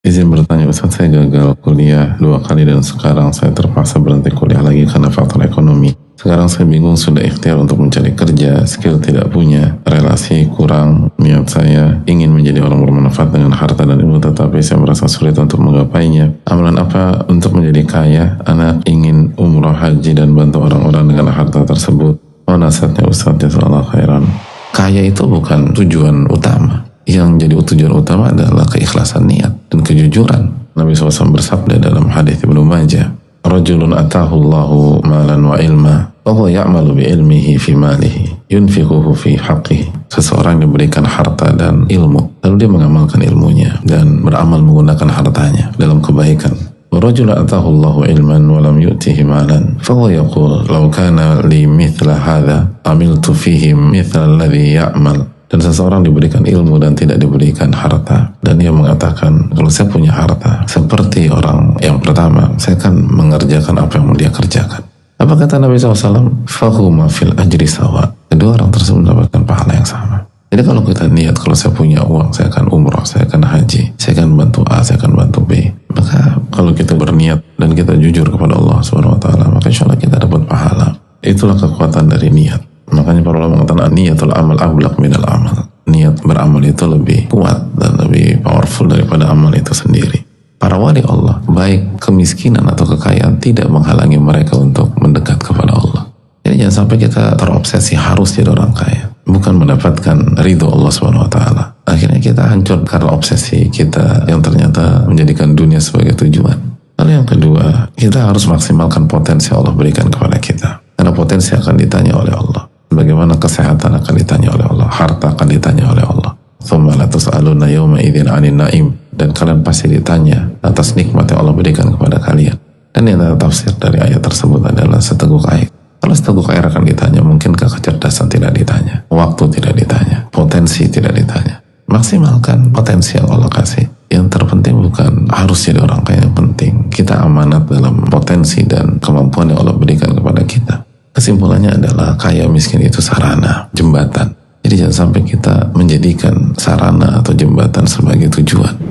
Izin bertanya Ustaz, saya gagal kuliah 2 kali dan sekarang saya terpaksa berhenti kuliah lagi karena faktor ekonomi. Sekarang saya bingung, sudah ikhtiar untuk mencari kerja, skill tidak punya, relasi kurang, niat saya ingin menjadi orang bermanfaat dengan harta dan ilmu, tetapi saya merasa sulit untuk menggapainya. Amalan apa untuk menjadi kaya? Anak ingin umroh, haji, dan bantu orang-orang dengan harta tersebut. Oh, nasihatnya Ustaz, jazakallahu khairan. Kaya itu bukan tujuan utama. Yang jadi tujuan utama adalah keikhlasan niat dan kejujuran. Nabi SAW bersabda dalam hadis Ibnu Majah, "Rajulun atahu Allahu malan wa ilma, wa huwa ya'malu bi ilmihi fi malihi, yunfiquhu fi haqqihi." Seseorang diberikan harta dan ilmu, lalu dia mengamalkan ilmunya dan beramal menggunakan hartanya dalam kebaikan. Wa rajulun atahu Allahu ilman wa lam yu'tihi malan, fa huwa yaqul, "Law kana li mithla hadha, amiltu fihi mithla alladhi ya'mal." Dan seseorang diberikan ilmu dan tidak diberikan harta, dan dia mengatakan, kalau saya punya harta seperti orang yang pertama, saya akan mengerjakan apa yang dia kerjakan. Apa kata Nabi SAW? Fahuma fil ajri sawa. Kedua orang tersebut mendapatkan pahala yang sama. Jadi kalau kita niat, kalau saya punya uang, saya akan umroh, saya akan haji, saya akan bantu A, saya akan bantu B. Maka kalau kita berniat dan kita jujur kepada Allah SWT, maka insya Allah kita dapat pahala. Itulah kekuatan dari niat. Makanya para ulama mengatakan niatul amal ablaq minal amal. Niat beramal itu lebih kuat dan lebih powerful daripada amal itu sendiri. Para wali Allah, baik kemiskinan atau kekayaan, tidak menghalangi mereka untuk mendekat kepada Allah. Jadi jangan sampai kita terobsesi harus jadi orang kaya, bukan mendapatkan ridho Allah SWT. Akhirnya kita hancur karena obsesi kita yang ternyata menjadikan dunia sebagai tujuan. Lalu yang kedua, kita harus maksimalkan potensi Allah berikan kepada kita. Karena potensi akan ditanya oleh Allah. Bagaimana kesehatan akan ditanya oleh Allah, harta akan ditanya oleh Allah. Tsumma la tus'aluna yawma idzin 'anil na'im, dan kalian pasti ditanya atas nikmat yang Allah berikan kepada kalian. Dan yang tafsir dari ayat tersebut adalah seteguk air. Kalau seteguk air akan ditanya, mungkinkah kecerdasan tidak ditanya, waktu tidak ditanya, potensi tidak ditanya. Maksimalkan potensi yang Allah kasih. Yang terpenting bukan harus jadi orang kaya, yang penting kita amanat dalam potensi dan kemampuan yang Allah berikan kepada kita. Kesimpulannya adalah kaya miskin itu sarana, jembatan. Jadi jangan sampai kita menjadikan sarana atau jembatan sebagai tujuan.